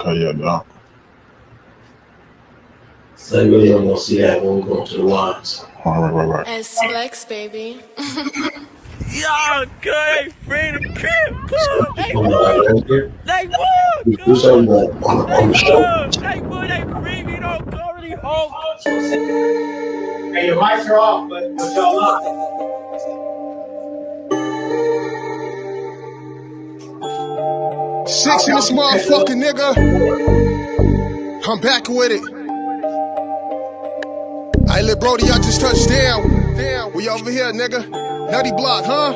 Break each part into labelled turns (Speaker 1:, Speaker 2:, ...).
Speaker 1: Okay, yeah, no.
Speaker 2: So you really don't want to see that when we go to the lines.
Speaker 1: Right.
Speaker 3: Setbacks, baby.
Speaker 4: Y'all good, freedom kid. They won. They won.
Speaker 2: Do something on the show.
Speaker 4: They won. They free me. Don't go really home.
Speaker 5: Hey, your mics are off, but y'all up.
Speaker 6: Six in this motherfucker, nigga. I'm back with it. Hey, lil' Brody, I just touched down. Damn, we over here, nigga. Nutty block, huh?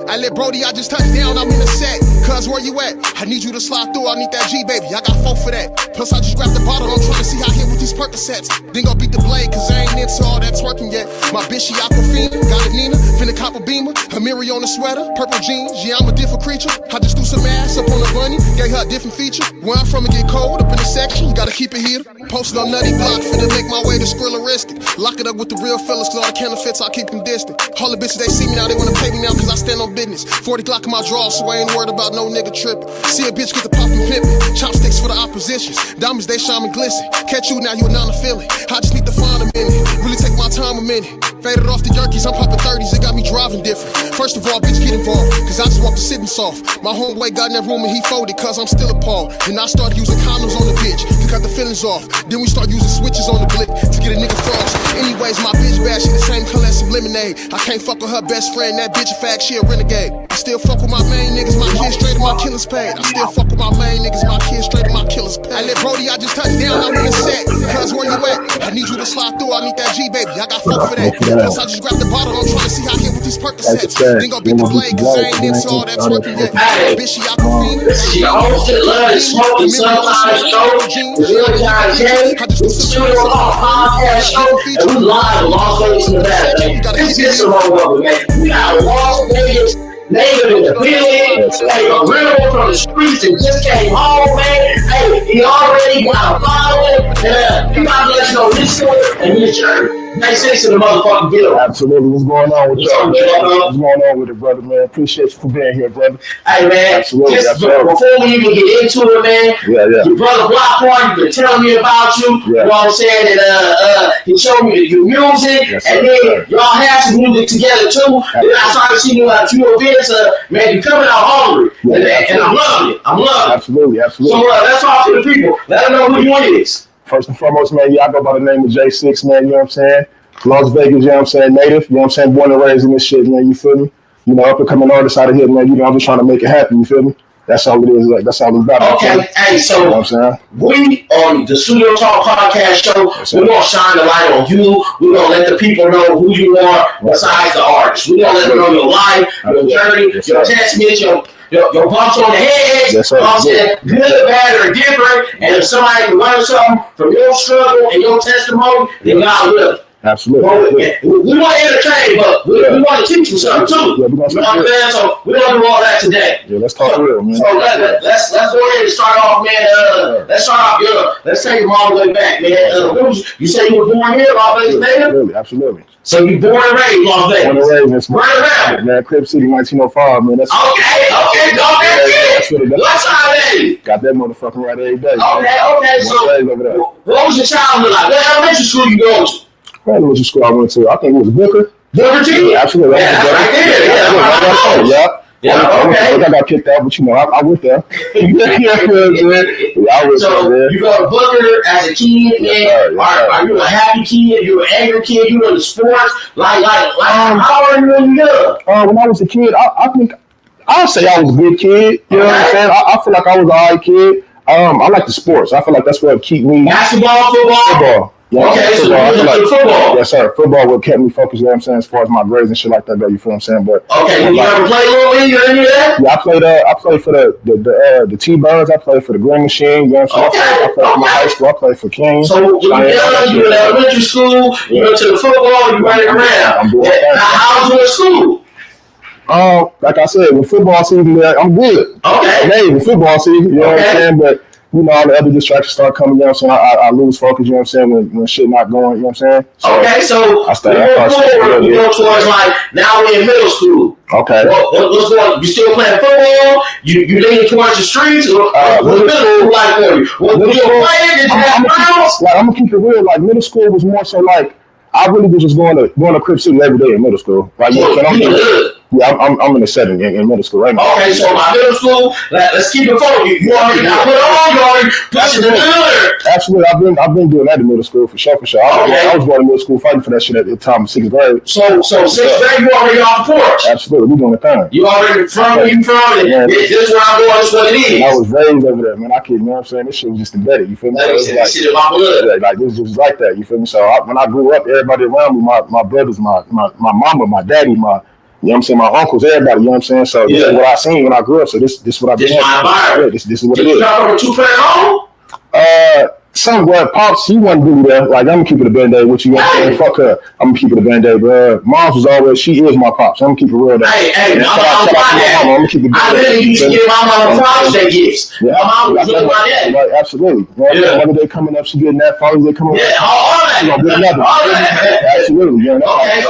Speaker 6: Hey, lil' Brody, I just touched down. I'm in the set. Cuz, where you at? I need you to slide through. I need that G, baby. I got 4 for that. Plus, I just grabbed the bottle. I'm trying to see how I hit with these Percocets. Then go beat the blade, cause I ain't into all that twerking yet. My bitch, she Aquafina. Got a Nina. Finna cop a Beamer. A Miri on the sweater. Purple jeans. Yeah, I'm a different creature. I just threw some ass up on the bunny. Gave her a different feature. Where I'm from, it get cold. Up in the section. You gotta keep it here. Posted on Nutty Block. Finna make my way to Skrilla Risk it. Lock it up with the real fellas, cause all the counterfeits, I keep them distant. All the bitches, they see me now, they wanna pay me now, cause I stand on business. 40 Glock in my draw, so I ain't worried about no nigga tripping. See a bitch get the poppin' pimpin'. Chopsticks for the oppositions. Diamonds, they shine and glisten. Catch you now, you a non-affiliate. I just need to find a minute. Really take my time a minute. Faded off the Yerkees, I'm poppin' 30s, it got me driving different. First of all, bitch, get involved, cause I just walked the sitting soft. My homeboy got in that room and he folded, cause I'm still appalled. Then I started using condoms on the bitch to cut the feelings off. Then we start using switches on the blick to get a nigga frost. Anyways, my bitch bad, she the same color as some lemonade. I can't fuck with her best friend, that bitch a fact, she a renegade. I still fuck with my main niggas, my kids straight to my killers paid. I still fuck with my main niggas, my kids straight to my killers paid. I let Brody, I just touched down, I'm in the set. Cuz where you at? I need you to slide through, I need that G, baby. I got 4 for that. Plus I just grabbed the bottle, I'm trying to see how I hit with these Percocets. Then go beat the blade, cause I ain't into all that twerking yet. Bitch, she Aquafina.
Speaker 2: She hosted Love and Smoke and Sometimes Show. The Real Time Jay. The Studio Law Podcast Show. And we live in Las Vegas, Nevada, man. Let's get some more of it, man. We got a Las Vegas native in the building. Hey, a real one from the streets and just came home, man. Hey, he already got a following. And he got to let you know this story and his journey. Jay Sixx in the motherfucking building.
Speaker 1: Absolutely. What's going on with y'all? What's going on with it, brother, man? Appreciate you for being here, brother.
Speaker 2: Hey, man.
Speaker 1: Absolutely.
Speaker 2: Before we even get into it, man.
Speaker 1: Yeah.
Speaker 2: Your brother Block Party, you've been telling me about you.
Speaker 1: Yeah.
Speaker 2: You know what I'm saying? And he showed me your music.
Speaker 1: Yes,
Speaker 2: and then y'all have some music together, too. Then I started seeing you at a few events. Man, you're coming out hungry.
Speaker 1: Yeah,
Speaker 2: and I'm loving it. I'm loving it.
Speaker 1: Absolutely.
Speaker 2: So let's talk to the people. Let them know who you is.
Speaker 1: First and foremost, man, I go by the name of Jay Sixx, man, you know what I'm saying? Las Vegas, you know what I'm saying, native, you know what I'm saying, born and raised in this shit, man, you feel me? You know, up and coming artist out of here, man, you know, I'm just trying to make it happen, you feel me? That's all it is, like, that's all it's about.
Speaker 2: Okay, hey, so
Speaker 1: you know what I'm saying?
Speaker 2: We on the Studio Talk Podcast Show, we're going to shine the light on you. We're going to let the people know who you are besides the artist. We're going to let them know your life, your journey, your testaments, your bumps on the head,
Speaker 1: yes, sir.
Speaker 2: You know what I'm saying? Good, bad, or different. And if somebody can learn something from your struggle and your testimony, then God will.
Speaker 1: Absolutely.
Speaker 2: We want to entertain, but we want to teach you something too.
Speaker 1: Yeah,
Speaker 2: you know what I'm saying? So we're going to do all that today.
Speaker 1: Yeah, let's talk real, man.
Speaker 2: So let's go ahead and start off, man. Let's start off good. Let's take them all the way back, man. You say you were born here, Las Vegas native?
Speaker 1: Absolutely.
Speaker 2: So you born and raised Las Vegas?
Speaker 1: Born and raised.
Speaker 2: Right around.
Speaker 1: Man, Crib City, 1905, man. That's
Speaker 2: Okay. What's our name?
Speaker 1: Got that motherfucking right every day.
Speaker 2: Okay. So what was your childhood like? What elementary school you go to?
Speaker 1: What elementary school I went to? I think it was Booker.
Speaker 2: Booker?
Speaker 1: Absolutely.
Speaker 2: Yeah, that's right there.
Speaker 1: Yeah,
Speaker 2: okay.
Speaker 1: I got kicked out, but you know, I went there.
Speaker 2: You go to Booker as a kid, man. Are you a happy kid? You an angry kid? You into sports? Like, how old were you when you were?
Speaker 1: When I was a kid, I think I'll say I was a good kid. You know what I'm saying? I feel like I was an alright kid. I like the sports. I feel like that's what keep me.
Speaker 2: Basketball, football.
Speaker 1: Yeah,
Speaker 2: okay, so you like football.
Speaker 1: Yes, sir. Football would kept me focused, you know what I'm saying, as far as my grades and shit like that go, you feel what I'm saying? But
Speaker 2: okay, you ever play Little League or any of that?
Speaker 1: Yeah, I played for the T-Birds, I played for the Green Machine, you know what I'm saying? I played for my high school, I played for King.
Speaker 2: So when you in elementary school, you went to the football, you running around.
Speaker 1: I'm doing that.
Speaker 2: How was you in school?
Speaker 1: Like I said, with football season, I'm good.
Speaker 2: Okay.
Speaker 1: With football season, you know what I'm saying? But you know, all the other distractions start coming, you know what I'm saying? I lose focus, you know what I'm saying, when shit not going, you know what I'm saying?
Speaker 2: So we go towards like, now we're in middle school.
Speaker 1: Okay.
Speaker 2: What's going? You still playing football? You leaning towards the streets? What's middle school like for you? When you were playing, did you have rounds?
Speaker 1: Like, I'm gonna keep it real. Like, middle school was more so like, I really was just going to Crip City every day in middle school. Like, I'm in the setting in middle school right now.
Speaker 2: Okay, so my middle school, let's keep it focused. You already got put on, you already pushing the hood.
Speaker 1: Absolutely, I've been doing that in middle school for sure. I was going to middle school fighting for that shit at the time of 6th grade.
Speaker 2: So 6th grade, you already off the porch.
Speaker 1: Absolutely, we doing the thing.
Speaker 2: You already from where you from, and this is where I'm going, this is what it is.
Speaker 1: I was raised over there, man. I kid, you know what I'm saying? This shit was just embedded, you feel me?
Speaker 2: This shit in my blood.
Speaker 1: Like, this was just like that, you feel me? So when I grew up, everybody around me, my brothers, my mama, my daddy, you know what I'm saying, my uncles, everybody, you know what I'm saying? So this is what I seen when I grew up. So this is what I did.
Speaker 2: This my environment.
Speaker 1: This is what
Speaker 2: it is. Did you drop from a 2-parent home?
Speaker 1: Somewhat. Pops, he wasn't really there. Like, I'm gonna keep it a band-aid with you. Hey. Fuck her. I'm gonna keep it a band-aid, bro. Mom's was always, she is my pops. I'm gonna keep it real there.
Speaker 2: Hey, I'm gonna keep it I really used to give my mom Father's Day gifts. Yeah. My mom was doing my dad.
Speaker 1: Right, absolutely. Whether they coming up, she getting that. Father's Day coming up.
Speaker 2: Yeah, all that.
Speaker 1: All that. Absolutely. Yeah,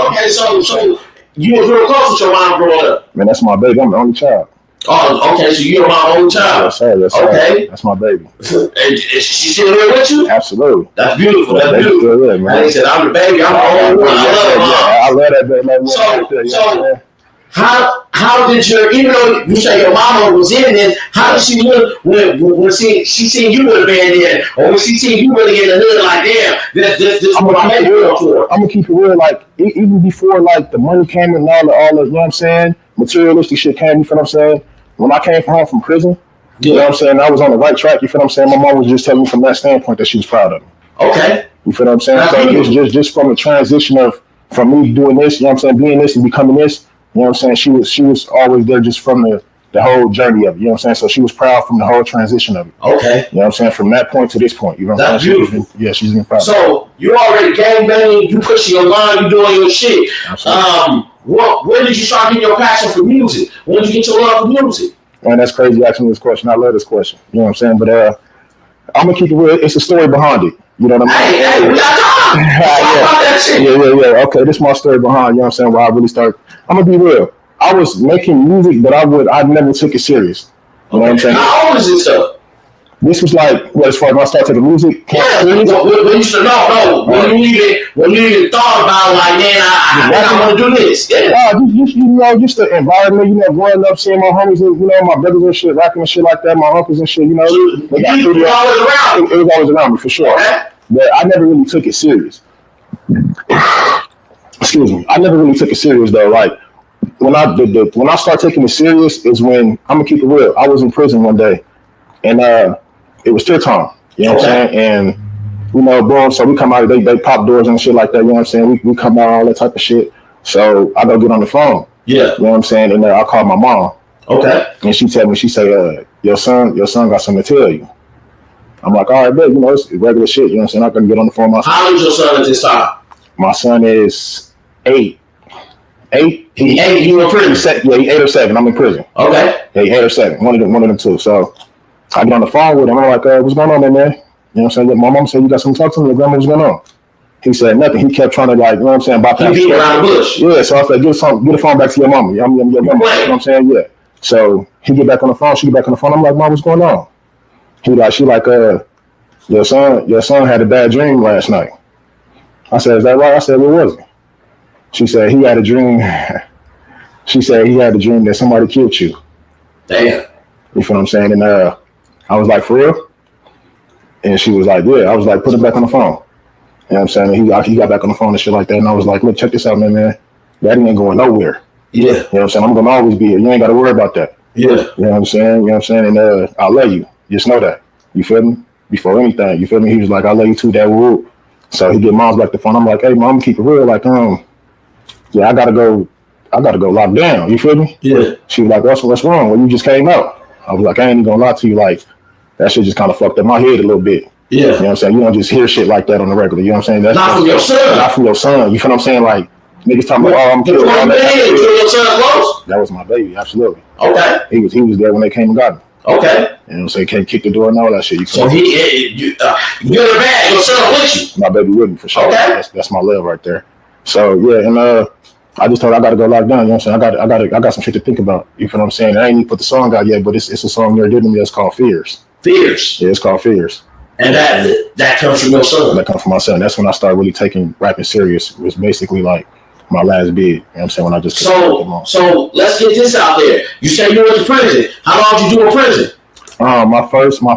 Speaker 2: okay. So you was real close with your mom growing up.
Speaker 1: Man, that's my baby. I'm the only child.
Speaker 2: Oh, okay. So you're my only child.
Speaker 1: Yes, sir. Yes, sir. Okay. That's my baby.
Speaker 2: And she still here with you?
Speaker 1: Absolutely.
Speaker 2: That's beautiful. That's beautiful.
Speaker 1: Yeah, man.
Speaker 2: And he said, I'm the baby. I'm the only one.
Speaker 1: I love that baby.
Speaker 2: So how did even though you say your mama was in this, how did she look when she seen you with a band in, or when she seen you really in the hood like, damn, this is what I made real for?
Speaker 1: I'm gonna keep it real, like, even before, like, the money came and all the, you know what I'm saying, materialistic shit came, you feel what I'm saying? When I came home from prison, you know what I'm saying, I was on the right track, you feel what I'm saying? My mom was just telling me from that standpoint that she was proud of me.
Speaker 2: Okay.
Speaker 1: You feel what I'm saying? So just from the transition from me doing this, you know what I'm saying, being this and becoming this, you know what I'm saying? She was always there just from the whole journey of it. You know what I'm saying? So she was proud from the whole transition of it.
Speaker 2: Okay.
Speaker 1: You know what I'm saying? From that point to this point. You know what I'm saying?
Speaker 2: Beautiful.
Speaker 1: She's been proud.
Speaker 2: So you already gangbanging, you pushing your line, you doing your shit. Absolutely. When did you start getting your passion for music? When did you get your love for music?
Speaker 1: Man, that's crazy you asking me this question. I love this question. You know what I'm saying? But I'm gonna keep it real. It's a story behind it. You know what I mean?
Speaker 2: Hey, we got time.
Speaker 1: Yeah. Okay, this is my story behind, you know what I'm saying, where I really started. I'm gonna be real. I was making music, but I never took it serious. You know what I'm saying?
Speaker 2: How old is this stuff?
Speaker 1: This was like, as far as when I started taking music?
Speaker 2: Yeah, when you should when you even thought about, like, man, I want to do this. Yeah.
Speaker 1: You know, just the environment, you know, growing up, seeing my homies, and, you know, my brothers and shit, rapping and shit like that, my uncles and shit, you know.
Speaker 2: It was
Speaker 1: always around me, for sure.
Speaker 2: Okay.
Speaker 1: But I never really took it serious. Excuse me. I never really took it serious, though. Like, when I start taking it serious is when, I'm going to keep it real. I was in prison one day, and it was still time. You know what I'm saying? And, you know, boom, so we come out, they pop doors and shit like that, you know what I'm saying? We come out, all that type of shit. So I go get on the phone.
Speaker 2: Yeah.
Speaker 1: You know what I'm saying? And I call my mom.
Speaker 2: Okay.
Speaker 1: And she tell me, she say, your son got something to tell you. I'm like, all right, but, you know, it's regular shit, you know what I'm saying? I'm not going to get on the phone myself.
Speaker 2: How old is your son at this time?
Speaker 1: My son is 8. 8?
Speaker 2: He 8, you in prison?
Speaker 1: Yeah, he 8 or 7. I'm in prison.
Speaker 2: Okay.
Speaker 1: Yeah, he 8 or 7. One of them two. So I get on the phone with him. I'm like, what's going on there, man? You know what I'm saying? My mom said, you got something to talk to me. Grandma, what's going on? He said nothing. He kept trying to, like, you know what I'm saying?
Speaker 2: He beat around the bush.
Speaker 1: Yeah, so I said, get the phone back to your mama. I'm your grandma. You know what I'm saying? Yeah. So he get back on the phone. She get back on the phone. I'm like, Mom, what's going on? She like, your son had a bad dream last night. I said, is that right? I said, what was it? She said, he had a dream. She said he had a dream that somebody killed you.
Speaker 2: Damn.
Speaker 1: You feel what I'm saying? And I was like, for real? And she was like, yeah. I was like, put it back on the phone. You know what I'm saying? And he got back on the phone and shit like that. And I was like, look, check this out, man. Daddy ain't going nowhere.
Speaker 2: Yeah.
Speaker 1: You know what I'm saying? I'm going to always be here. You ain't got to worry about that.
Speaker 2: Yeah.
Speaker 1: You know what I'm saying? You know what I'm saying? And I love you. Just know that. You feel me? Before anything. You feel me? He was like, I love you too, Dad. Woo. So he get Mom's back the phone. I'm like, hey, Mom, keep it real. Like, yeah, I gotta go lock down. You feel me?
Speaker 2: Yeah.
Speaker 1: She was like, what's wrong? Well, you just came out. I was like, I ain't even gonna lie to you. Like, that shit just kind of fucked up my head a little bit.
Speaker 2: Yeah.
Speaker 1: You know what I'm saying? You don't just hear shit like that on the regular. You know what I'm saying? That's
Speaker 2: not from your son.
Speaker 1: Not from your son. You feel what I'm saying? Like, niggas talking about, I'm killed.
Speaker 2: Your son close?
Speaker 1: That was my baby. Absolutely.
Speaker 2: Okay.
Speaker 1: He was there when they came and got him.
Speaker 2: Okay.
Speaker 1: You know what I'm saying? Can't kick the door and all that shit.
Speaker 2: So you're in the bag. Your son with you.
Speaker 1: My baby with me for sure.
Speaker 2: Okay.
Speaker 1: That's my love right there. So yeah, and I just told her I gotta go lock down. You know what I'm saying? I got some shit to think about. You feel what I'm saying? I ain't even put the song out yet, but it's a song they're giving me that's called Fears.
Speaker 2: Fears.
Speaker 1: Yeah, it's called Fears.
Speaker 2: And that comes from your son.
Speaker 1: That comes from my son. That's when I started really taking rapping serious. It was basically like my last bid. You know what I'm saying? When I just
Speaker 2: so let's get this out there. You say you went to prison. How long did you do in prison?
Speaker 1: My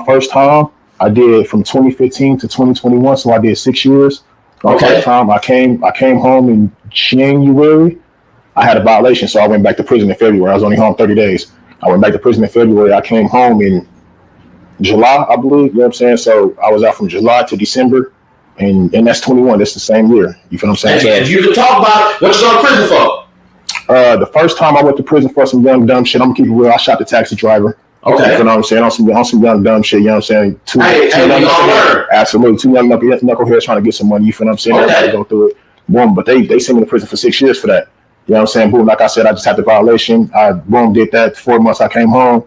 Speaker 1: first time I did from 2015 to 2021, so I did 6 years. My first time I came home in January. I had a violation, so I went back to prison in February. I was only home 30 days. I went back to prison in February. I came home in July, I believe. You know what I'm saying? So I was out from July to December, and that's 21. That's the same year. You feel what I'm saying?
Speaker 2: And if you could talk about what you go to prison for.
Speaker 1: The first time I went to prison for some young dumb shit, I'm gonna keep it real. I shot the taxi driver.
Speaker 2: Okay.
Speaker 1: You know what I'm saying? On some young dumb shit, you know what I'm saying? Absolutely. Two young knuckleheads trying to get some money, you feel what I'm saying?
Speaker 2: Okay.
Speaker 1: Go through it. Boom, but they sent me to prison for 6 years for that. You know what I'm saying? Boom, like I said, I just had the violation. I did that 4 months. I came home.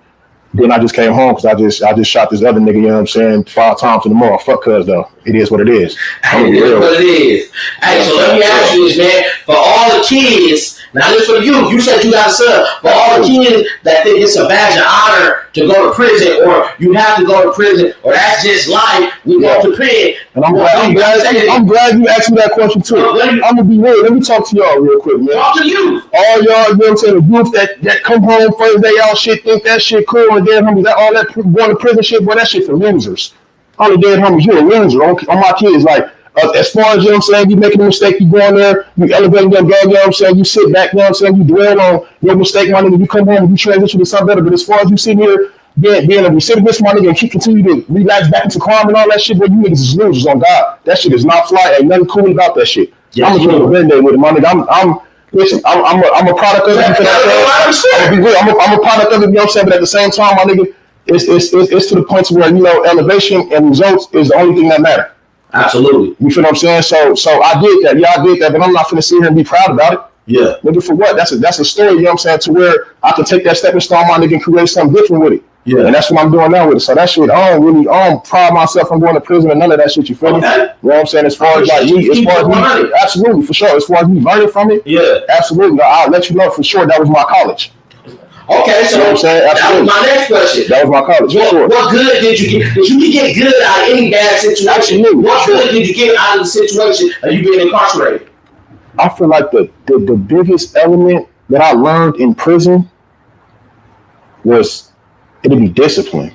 Speaker 1: Then I just came home because I just shot this other nigga, you know what I'm saying, 5 times in the mall. Fuck cuz though. It is what it is.
Speaker 2: It is what it is. Hey, so let me ask you this, man. For all the kids, now this for you said you got a son. For all the kids that think it's a badge of honor to go to prison, or you have to go to prison, or that's just life, we go to prison.
Speaker 1: And I'm glad you asked me that question too. I'm gonna be real. Let me talk to y'all real quick, man.
Speaker 2: Talk to you.
Speaker 1: All y'all, you know what I'm saying, the youth that come home first day out shit, think that shit cool, and then homies, all that going to prison shit, boy, that shit for losers. All the dead homies, you a loser. On my kids, like, as far as, you know what I'm saying, you making a mistake, you go in there, you elevating your gun, you know what I'm saying, you sit back, you know what I'm saying, you dwell on your mistake, my nigga, you come home and you transition to something better. But as far as you sitting here being a recidivist, my nigga, and keep continue to relax back into crime and all that shit, boy, you niggas is losers on God. That shit is not fly. Ain't nothing cool about that shit. Yeah, I'm gonna do a with it, my nigga. Listen, I'm a product of it. I'm a product of it, you know what I'm saying? But at the same time, my nigga, it's to the point where, you know, elevation and results is the only thing that matter.
Speaker 2: Absolutely.
Speaker 1: You feel what I'm saying? So I did that. Yeah, I did that, but I'm not finna sit here and be proud about it.
Speaker 2: Yeah.
Speaker 1: Nigga, for what? That's a story, you know what I'm saying, to where I can take that stepping stone, my nigga, and create something different with it. Yeah. And that's what I'm doing now with it. So that shit, I don't pride myself on going to prison and none of that shit, you feel me? You know what I'm saying? As far as like me, absolutely, for sure. As far as me learning from it, yeah, absolutely. I'll let you know for sure that was my college.
Speaker 2: Okay, so you know what I'm saying? That was my next question.
Speaker 1: That was my college.
Speaker 2: What good did you get? Did you get good out of any bad situation? Absolutely. What good did you get out of the situation of you being incarcerated?
Speaker 1: I feel like the biggest element that I learned in prison was it'll be discipline.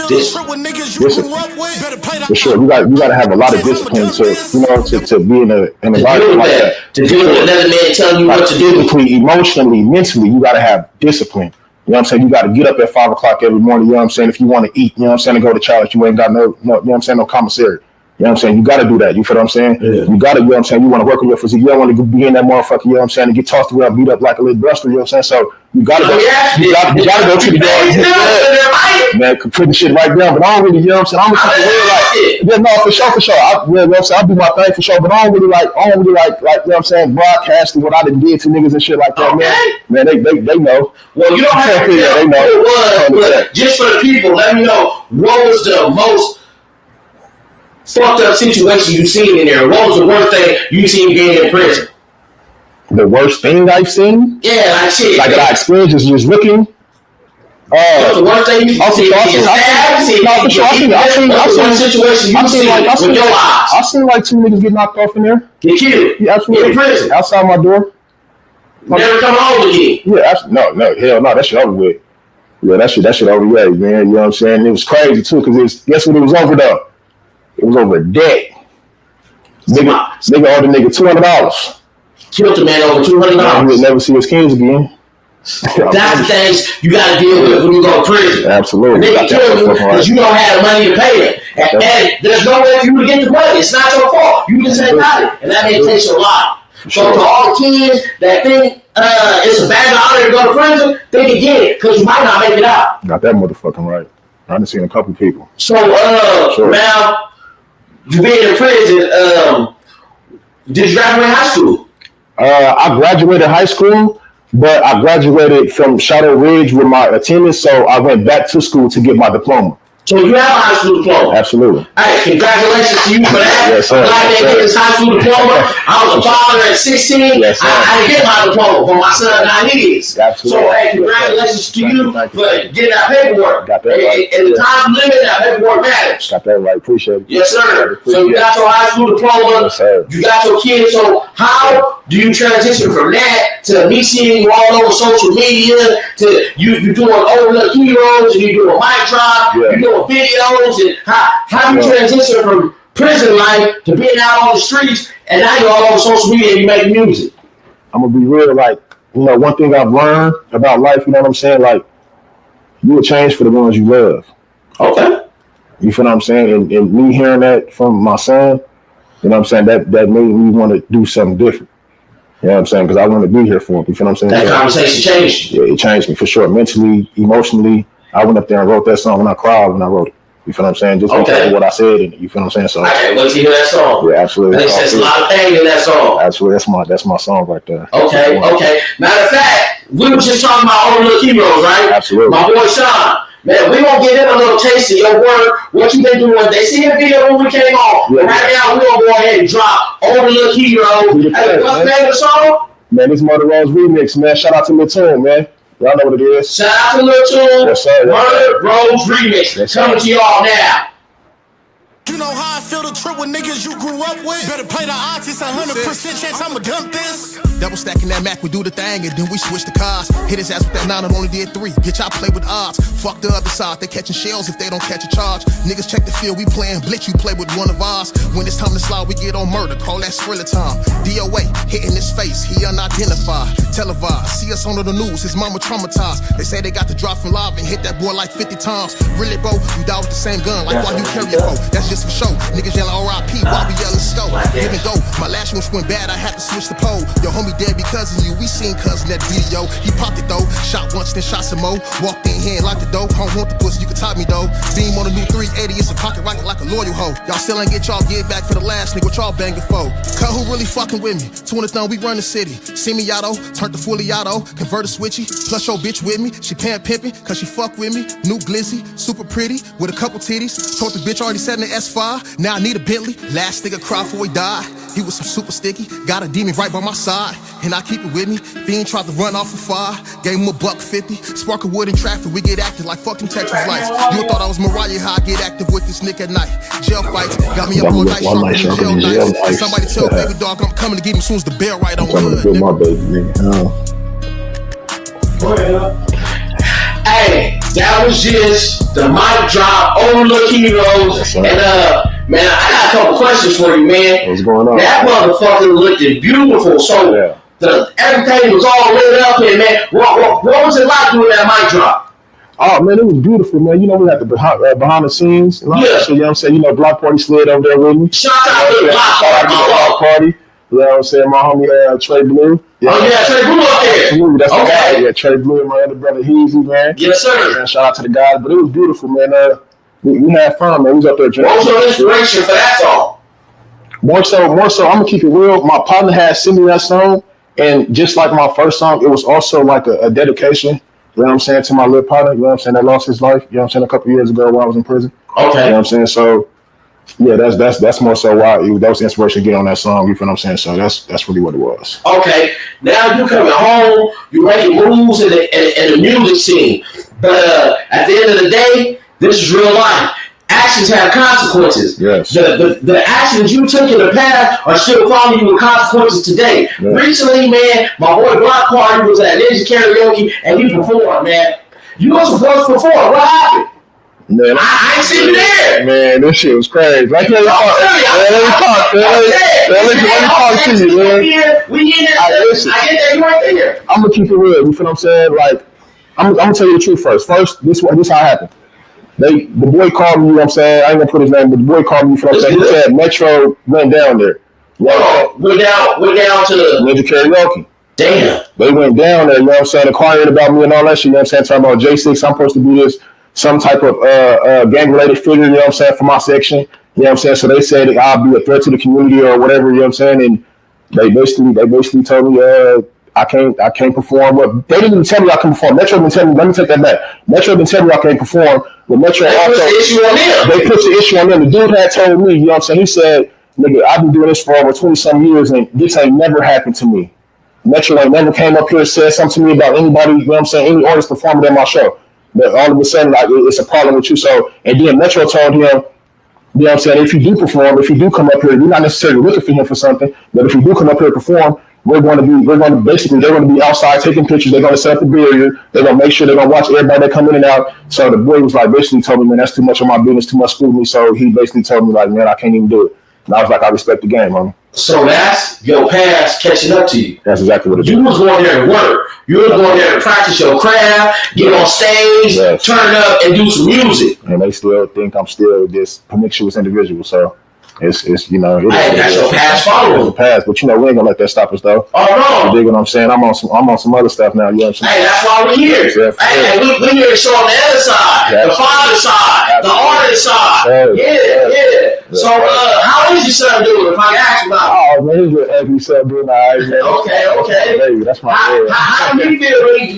Speaker 1: Discipline. For sure, you got to have a lot of discipline to be in an environment like that.
Speaker 2: To deal with another man telling you what to do.
Speaker 1: Physically, emotionally, mentally, you got to have discipline. You know what I'm saying? You got to get up at 5 o'clock every morning. You know what I'm saying? If you want to eat, you know what I'm saying, and go to church, you ain't got no, you know what I'm saying, no commissary. You know what I'm saying? You got to do that. You feel what I'm saying? Yeah. You got to, you know what I'm saying? You want to work on your physique. You don't want to be in that motherfucker, you know what I'm saying, and get tossed around, beat up like a little buster, you know what I'm saying? So you got to go. You got to go to the yard. Man, putting shit right down. But I don't really, you know what I'm saying? I'm gonna keep it real, like, yeah, no, for sure. You know what I'm saying? I do my thing for sure, but I don't really like, you know what I'm saying, broadcasting what I done did to niggas and shit like that, man. Man, they know.
Speaker 2: Well, you don't have to tell
Speaker 1: they know.
Speaker 2: Who it was, but just for the people, let me know what was the most fucked up situation you seen in there. What was the worst thing you seen being in prison?
Speaker 1: The worst thing I've seen?
Speaker 2: Yeah, like shit.
Speaker 1: Like that I experienced is just looking.
Speaker 2: What's the worst thing you seen? I've
Speaker 1: seen like 2 niggas get knocked off in there.
Speaker 2: Get killed.
Speaker 1: Yeah, absolutely.
Speaker 2: In prison.
Speaker 1: Outside my door.
Speaker 2: Never come home again.
Speaker 1: Yeah, no, hell no, that shit over with. Yeah, that shit over with, man. You know what I'm saying? It was crazy too, because guess what it was over though? It was over a debt. Nigga owed the nigga $200.
Speaker 2: Killed the man over $200.
Speaker 1: He'll never see his kids again.
Speaker 2: That's the things you got to deal with when you go to prison.
Speaker 1: Absolutely.
Speaker 2: They kill you because you don't have the money to pay them. And there's no way for you to get the money. It's not your fault. You just ain't got it. And that may take your life. So to all the kids that think it's a bad honor to go to prison, think again, because you might not make it out.
Speaker 1: Got that motherfucking right. I done seen a couple people.
Speaker 2: So now, you being in prison, did you graduate high school?
Speaker 1: I graduated high school, but I graduated from Shadow Ridge with my attendance, so I went back to school to get my diploma.
Speaker 2: So you have a high school diploma?
Speaker 1: Absolutely.
Speaker 2: Hey, congratulations to you for that.
Speaker 1: Yes, sir.
Speaker 2: I'm glad they get this high school diploma. I was a father at 16.
Speaker 1: Yes, sir.
Speaker 2: I didn't get my diploma, but my son got his.
Speaker 1: Absolutely.
Speaker 2: So, hey, congratulations to you for getting that paperwork.
Speaker 1: Got that right.
Speaker 2: And the time limit, that paperwork matters.
Speaker 1: Got that right. Appreciate it.
Speaker 2: Yes, sir. So you got your high school diploma.
Speaker 1: Yes, sir.
Speaker 2: You got your kids. So how do you transition from that to me seeing you all over social media to you doing Overlook Heroes and you doing mic drop, you doing videos, and how do you transition from prison life to being out on the streets and now you're all over social media and you make music?
Speaker 1: I'm gonna be real, like, you know, one thing I've learned about life, you know what I'm saying? Like, you will change for the ones you love.
Speaker 2: Okay.
Speaker 1: You feel what I'm saying? And me hearing that from my son, you know what I'm saying, that made me want to do something different. You know what I'm saying? Because I want to be here for him. You feel what I'm saying?
Speaker 2: That conversation changed you.
Speaker 1: Yeah, it changed me for sure. Mentally, emotionally. I went up there and wrote that song when I cried when I wrote it. You feel what I'm saying? Just because of what I said in it. You feel what I'm saying? So
Speaker 2: I can't wait to hear that song.
Speaker 1: Yeah, absolutely.
Speaker 2: There's a lot of pain in that song.
Speaker 1: Absolutely. That's my song right there.
Speaker 2: Okay. Matter of fact, we were just talking about Overlook Heroes, right?
Speaker 1: Absolutely.
Speaker 2: My boy Sean. Man, we gonna get him a little taste of your work, what you been doing. They see the video when we came on. Yeah. Right now, we gonna go ahead and drop Overlook Heroes. Hey, what's the name of the song?
Speaker 1: Man, this Murder Rose remix, man. Shout out to Lil Tune, man. Y'all know what it is.
Speaker 2: Shout out to Lil Tune.
Speaker 1: Yes, sir.
Speaker 2: Murder Rose remix.
Speaker 1: Yes,
Speaker 2: coming to y'all now.
Speaker 6: You know how I feel the trip with niggas you grew up with? Better play the odds, it's 100% chance I'ma dump this. Double stacking that Mac, we do the thing, and then we switch the cars. Hit his ass with that 9 and only did 3. Get y'all play with odds. Fuck the other side, they catching shells if they don't catch a charge. Niggas check the field, we playing blitz, you play with one of ours. When it's time to slide, we get on murder, call that Skrilla time. DOA, hitting his face, he unidentified. Televised, see us on the news, his mama traumatized. They say they got the drop from live and hit that boy like 50 times. Really, bro, you die with the same gun, like why you carry it for? That's just for show. Niggas yelling R.I.P. while we yelling Stowe. Give and go. My last one went bad, I had to switch the pole. Your homie dead because of you. We seen cousin that video. He popped it though. Shot once, then shot some more. Walked in here and locked the door. I don't want the pussy, you can top me though. Beam on a new 380, it's a pocket rocket like a loyal hoe. Y'all still ain't get y'all get back for the last nigga. What y'all banging for? Cut who really fucking with me? 200 thumb, we run the city. Semi-auto, turned to fully auto. Convert a switchy. Plus your bitch with me. She pant pimpin', cause she fuck with me. New glizzy, super pretty, with a couple titties. Told the bitch already sat in the S5. Now I need a Bentley. Last nigga cried before he died. He was some super sticky. Got a demon right by my side, and I keep it with me. Fiend tried to run off a fire. Gave him $150. Spark of wood in traffic. We get active like fucking Texas lights. You thought I was Mariah, how I get active with this nigga at night. Jail fights got me up all night, sharp in the jail nights. Somebody tell baby dog I'm coming to get him as soon as the bell right on wood.
Speaker 1: Get my baby, nigga.
Speaker 2: Hey, that was just the mic drop, Overlook Heroes, and man, I got a couple questions for you, man.
Speaker 1: What's going on?
Speaker 2: That motherfucker looking beautiful. So everything was all lit up, and man, what was it like doing that mic drop?
Speaker 1: Oh man, it was beautiful, man. You know, we had the behind the scenes. And all that shit, you know what I'm saying? You know, Block Party slid over there with me.
Speaker 2: Shout out to the Block Party.
Speaker 1: You know what I'm saying? My homie Trey Blue.
Speaker 2: Yeah. Oh yeah, Trey Blue up there.
Speaker 1: Absolutely, that's the guy. Yeah, Trey Blue and my other brother Heezy, man.
Speaker 2: Yes, sir.
Speaker 1: And shout out to the guys, but it was beautiful, man. We had fun, man. We was up there drinking.
Speaker 2: What was your inspiration for that song?
Speaker 1: More so, I'm gonna keep it real. My partner had sent me that song, and just like my first song, it was also like a dedication. You know what I'm saying, to my little partner. You know what I'm saying, that lost his life. You know what I'm saying, a couple years ago while I was in prison.
Speaker 2: Okay.
Speaker 1: You know what I'm saying, so. Yeah, that's more so why that was the inspiration to get on that song. You feel what I'm saying? So that's really what it was.
Speaker 2: Okay, now you coming home, you making moves in the music scene, but at the end of the day, this is real life. Actions have consequences.
Speaker 1: Yes.
Speaker 2: The actions you took in the past are still following you with consequences today. Yes. Recently, man, my boy Block Party was at Ninja Karaoke and he performed, man. You were supposed to perform. What happened?
Speaker 1: Man,
Speaker 2: I ain't seen you there.
Speaker 1: Man, this shit was crazy. Let me talk to you, man.
Speaker 2: We in it. I get that you right there.
Speaker 1: I'm gonna keep it real. You feel what I'm saying? Like, I'm gonna tell you the truth first. First, this how it happened. The boy called me. You know what I'm saying? I ain't gonna put his name, but the boy called me. You feel what I'm saying? He said Metro went down there.
Speaker 2: Went down to the
Speaker 1: Ninja Karaoke.
Speaker 2: Damn.
Speaker 1: They went down there. You know what I'm saying? Inquiring about me and all that shit. You know what I'm saying? Talking about Jay Sixx. I'm supposed to be this. Some type of gang-related figure, you know what I'm saying, for my section. You know what I'm saying? So they said that I'll be a threat to the community or whatever, you know what I'm saying? And they basically told me I can't perform. But they didn't even tell me I can perform. Metro didn't tell me. Let me take that back. Metro didn't tell me I can't perform. But Metro
Speaker 2: they put the issue on them.
Speaker 1: They put the issue on them. The dude had told me, you know what I'm saying? He said, nigga, I've been doing this for over 20-some years, and this ain't never happened to me. Metro ain't never came up here and said something to me about anybody, you know what I'm saying, any artist performing at my show. But all of a sudden, like, it's a problem with you. So, and then Metro told him, you know what I'm saying, if you do perform, if you do come up here, you're not necessarily looking for him for something, but if you do come up here and perform, they're going to be outside taking pictures. They're going to set up the barrier. They're going to make sure they're going to watch everybody that come in and out. So the boy was like, basically told me, man, that's too much of my business, too much scrutiny. So he basically told me, like, man, I can't even do it. And I was like, I respect the game, homie.
Speaker 2: So that's your past catching up to you.
Speaker 1: That's exactly what it is.
Speaker 2: You was going there to work. You was going there to practice your craft, get on stage,
Speaker 1: yes,
Speaker 2: turn up, and do some music.
Speaker 1: And they still think I'm still this promiscuous individual. So it's you know,
Speaker 2: that's your past following.
Speaker 1: It's the past, but you know, we ain't gonna let that stop us though.
Speaker 2: Oh no.
Speaker 1: You dig what I'm saying? I'm on some other stuff now. You know what I'm saying?
Speaker 2: Hey, that's why we're here. Hey, we here to show on the other side, the father side, the artist side. Yeah. So, how is your son doing? If I can ask about it.
Speaker 1: Oh man, he's an ugly son doing all right, man.
Speaker 2: Okay.
Speaker 1: Baby, that's my boy.
Speaker 2: How do you feel when you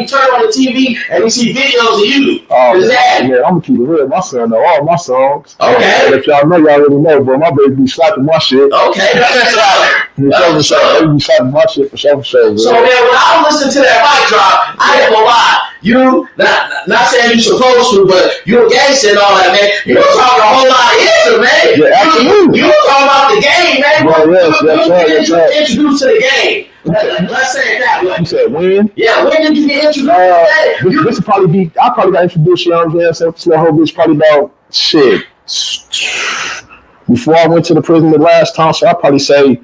Speaker 2: turn on the TV and you see videos of you?
Speaker 1: Oh, yeah, I'm gonna keep it real. My son know all my songs.
Speaker 2: Okay.
Speaker 1: And if y'all know, y'all already know, but my baby be slapping my shit.
Speaker 2: Okay, that's right.
Speaker 1: He be slapping my shit for sure.
Speaker 2: So man, when I listen to that mic drop, I ain't gonna lie. You not saying you supposed to, but you a gangster and all that, man. You were talking a whole lot of history, man.
Speaker 1: Yeah, absolutely.
Speaker 2: You were talking about the game, man.
Speaker 1: Yes,
Speaker 2: introduced to the game. Let's say it that way.
Speaker 1: You said when?
Speaker 2: Yeah, when did you get introduced to the game?
Speaker 1: This probably be. I probably got introduced. You know what I'm saying? To the whole bitch probably about shit. Before I went to the prison the last time, so I probably say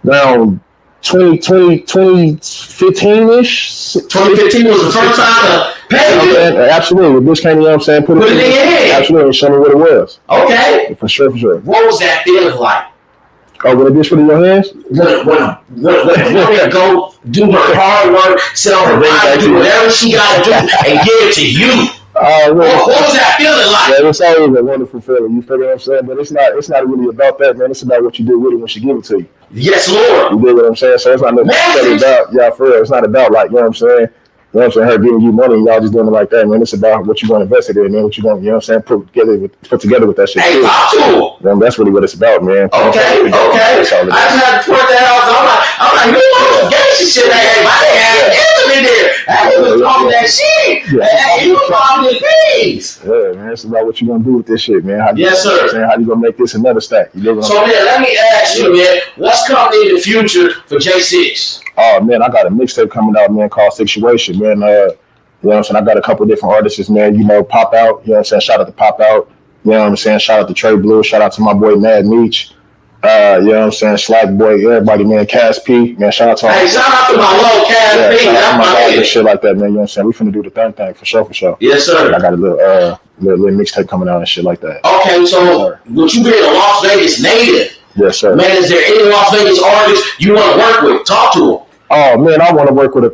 Speaker 1: around 2015-ish.
Speaker 2: 2015 was the first time to pay you.
Speaker 1: Absolutely. The bitch came, you know what I'm saying? Put it in your head. Absolutely. Show me what it was.
Speaker 2: Okay.
Speaker 1: For sure.
Speaker 2: What was that feeling like?
Speaker 1: Oh, when the bitch put it in your hands?
Speaker 2: When go do her hard work, sell her body, do whatever she got to do, and give it to you. What was that feeling like?
Speaker 1: Yeah, it's always a wonderful feeling. You figure what I'm saying? But it's not really about that, man. It's about what you do with it when she give it to you.
Speaker 2: Yes, Lord.
Speaker 1: You dig what I'm saying? So it's not necessarily about, yeah, for real. It's not about, like, you know what I'm saying? You know what I'm saying? Her giving you money and y'all just doing it like that, man. It's about what you're going to invest it in, man. What you're going to, you know what I'm saying? Put together with that shit.
Speaker 2: Hey,
Speaker 1: man, that's really what it's about, man.
Speaker 2: Okay. I just had to point that out. I'm like, you know, gangsta shit, man. My dad had in there. He was talking that shit. Hey, he was talking the things.
Speaker 1: Yeah, man. It's about what you're going to do with this shit, man.
Speaker 2: Yes, sir.
Speaker 1: How you going to make this another stack? You know
Speaker 2: so, man, let me ask you, man, what's coming in the future for Jay Sixx?
Speaker 1: Oh, man, I got a mixtape coming out, man, called Situation, man. You know what I'm saying? I got a couple of different artists, man. You know, Pop Out. You know what I'm saying? Shout out to Pop Out. You know what I'm saying? Shout out to Trey Blue. Shout out to my boy Mad Meech. You know what I'm saying? Slack Boy, everybody, man. Cass P. Man, shout out to
Speaker 2: Hey, shout out to my little Cass P.
Speaker 1: That's my dog and shit like that, man. You know what I'm saying? We finna do the thing for sure.
Speaker 2: Yes, sir.
Speaker 1: I got a little mixtape coming out and shit like that.
Speaker 2: Okay, so with you being a Las Vegas native,
Speaker 1: yes, sir.
Speaker 2: Man, is there any Las Vegas artists you want to work with? Talk to them.
Speaker 1: Oh man, I want to work with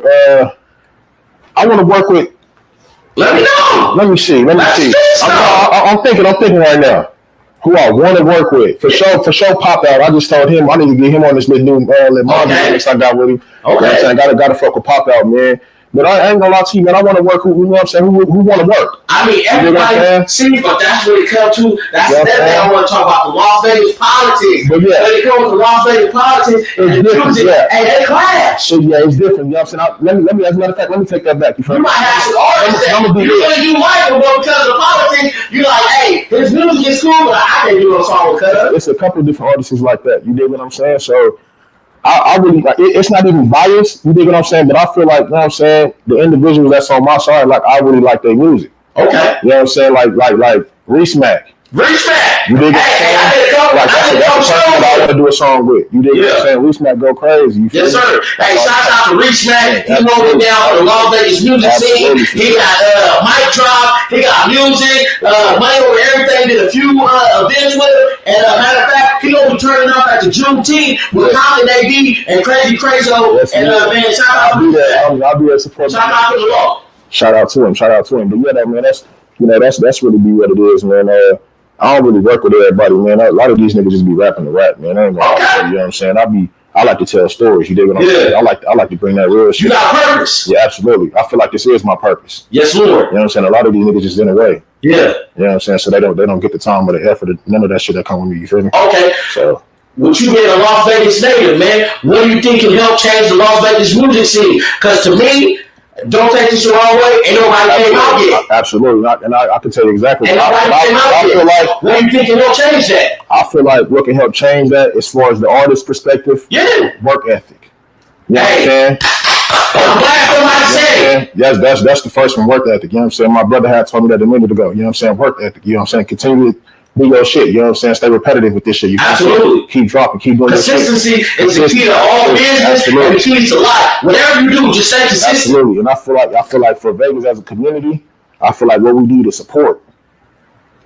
Speaker 1: Let me know. Let me see. I'm thinking right now. Who I want to work with. For sure, Pop Out. I just told him I need to get him on this little new mix I got with him. Okay. You know I gotta fuck with Pop Out, man. But I ain't gonna lie to you, man. I want to work. Who want to work?
Speaker 2: I mean, everybody see, but that's what it comes to. That's the thing I want to talk about, the Las Vegas politics. But yeah, when it comes to Las Vegas politics and music, and they clash.
Speaker 1: So yeah, it's different. You know what I'm saying? Let me, as a matter of fact, let me take that back.
Speaker 2: You might have some artists that you like him, but because of the politics, you like, hey, his music is cool, but I can't do no song with Cuz.
Speaker 1: It's a couple of different artists like that. You dig what I'm saying? So. I really like it's not even biased, you dig what I'm saying? But I feel like, you know what I'm saying, the individual that's on my side, like I really like their music.
Speaker 2: Okay.
Speaker 1: You know what I'm saying? Like Reese Mac.
Speaker 2: Reese Mac.
Speaker 1: You dig what I'm saying? Like that's the person that I want to do a song with. You dig what I'm saying? Reese Mac go crazy.
Speaker 2: Yes, sir. Hey, shout out to Reese Mac. He holding down for the Las Vegas music scene. He got mic drop. He got music. Money over everything. Did a few events with him. And matter of fact, he gonna be turning up at the Juneteenth with Colin AD and Crazy Crazo. And man, shout out to him.
Speaker 1: I'll be there supporting.
Speaker 2: Shout out to the law.
Speaker 1: Shout out to him. But yeah, man, that's really be what it is, man. I don't really work with everybody, man. A lot of these niggas just be rapping the rap, man. I ain't gonna you know what I'm saying? I like to tell stories. You dig what I'm saying? I like to bring that real shit.
Speaker 2: You got a purpose.
Speaker 1: Yeah, absolutely. I feel like this is my purpose.
Speaker 2: Yes, Lord.
Speaker 1: You know what I'm saying? A lot of these niggas just in the way.
Speaker 2: Yeah.
Speaker 1: You know what I'm saying? So they don't get the time or the effort, none of that shit that come with me. You feel me?
Speaker 2: Okay.
Speaker 1: So.
Speaker 2: With you being a Las Vegas native, man, what do you think can help change the Las Vegas music scene? Because to me, don't take this the wrong way, ain't nobody came out yet.
Speaker 1: Absolutely. And I can tell you exactly.
Speaker 2: Ain't nobody came out yet. What do you think can help change that?
Speaker 1: I feel like what can help change that as far as the artist perspective, work ethic. You know what I'm saying?
Speaker 2: I'm glad somebody said it.
Speaker 1: That's the first one, work ethic. You know what I'm saying? My brother had told me that a minute ago. You know what I'm saying? Work ethic. You know what I'm saying? Continue to do your shit. You know what I'm saying? Stay repetitive with this shit. You
Speaker 2: Absolutely.
Speaker 1: Keep dropping. Keep doing
Speaker 2: consistency is the key to all business and the key to life. Whatever you do, just stay consistent. Absolutely.
Speaker 1: And I feel like for Vegas as a community, I feel like what we need is support.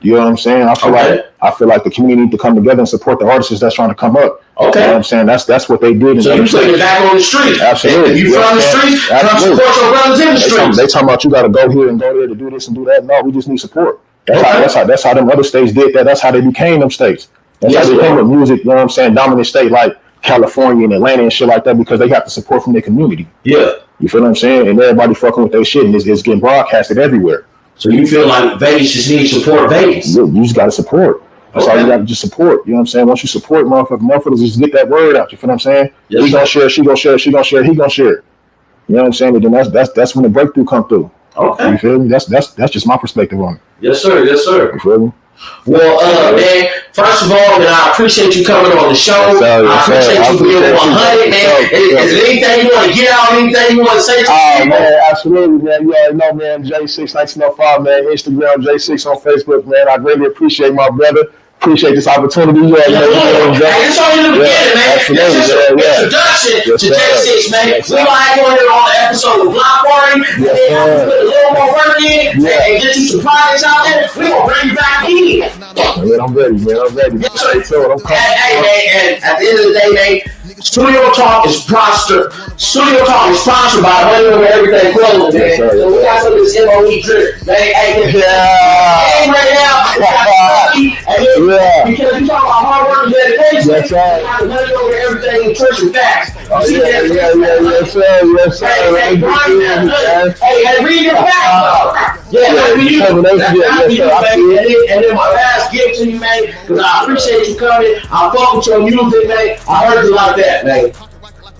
Speaker 1: You know what I'm saying? I feel like the community need to come together and support the artists that's trying to come up.
Speaker 2: Okay.
Speaker 1: You know what I'm saying? That's what they did.
Speaker 2: So you putting it back on the street.
Speaker 1: Absolutely.
Speaker 2: If you from the street, come support your brothers in the streets.
Speaker 1: They talking about you got to go here and go there to do this and do that. No, we just need support. That's how them other states did that. That's how they became them states. That's how they became a music, you know what I'm saying, dominant state like California and Atlanta and shit like that because they got the support from their community.
Speaker 2: Yeah.
Speaker 1: You feel what I'm saying? And everybody fucking with their shit and it's getting broadcasted everywhere.
Speaker 2: So you feel like Vegas just needs support Vegas?
Speaker 1: You just got to support. That's all you got to just support. You know what I'm saying? Once you support motherfuckers just get that word out. You feel what I'm saying? Yes, he gonna share, she gonna share, she gonna share, he gonna share. You know what I'm saying? And then that's when the breakthrough come through.
Speaker 2: Okay.
Speaker 1: You feel me? That's just my perspective on it.
Speaker 2: Yes, sir. Yes, sir.
Speaker 1: You feel me?
Speaker 2: Well, man, first of all, man, I appreciate you coming on the show. I appreciate you being 100, man. Is there anything you want to get out? Anything you want to say to people?
Speaker 1: Man, absolutely, man. You already know, man. Jay Sixx 1905, man. Instagram, Jay Sixx on Facebook, man. I greatly appreciate my brother. Appreciate this opportunity.
Speaker 2: Hey, it's only the beginning, man.
Speaker 1: Absolutely,
Speaker 2: this is an introduction to Jay Sixx, man. We might go here on the episode of Block Party, and then after we put a little more work in and get you some projects out there, we're going to bring you back in.
Speaker 1: Man, I'm ready, man. I'm ready.
Speaker 2: Yes, sir. Hey, man, and at the end of the day, man, Studio Talk is sponsored. Studio Talk is sponsored by Honey Everything Clothing, man. So we got some of this MOE drip. Hey, right now, because you talk about hard work and dedication. That's right. I Honey Over Everything Nutrition Facts.
Speaker 1: Yes, sir.
Speaker 2: Hey, read your facts. Yeah, and then my last gift to you, man, because I appreciate you coming. I fuck with your music, man. I heard you like that, man.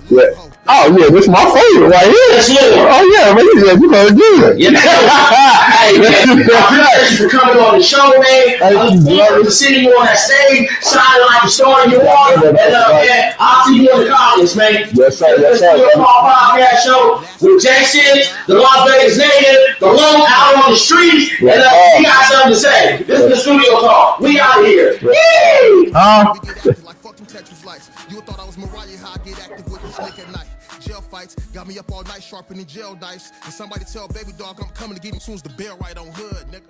Speaker 1: Yeah. Oh, yeah, this is my favorite right here.
Speaker 2: Yes, Lord.
Speaker 1: Oh, yeah, man, you better do it.
Speaker 2: Yeah. Hey, man, I appreciate you for coming on the show, man. I look forward to seeing you on that stage, shining like a star in your water. And, man, I'll see you in the comments, man.
Speaker 1: Yes, sir. Yes, sir.
Speaker 2: This is the podcast show with Jay Sixx, the Las Vegas native, the lone out on the streets, and we got something to say. This is the Studio Talk. We out here. Yay!
Speaker 6: You thought I was Mariah, how I get active with the snake at night. Jail fights got me up all night sharpening jail dice. And somebody tell baby dog I'm coming to get him soon as the bell right on hood, nigga.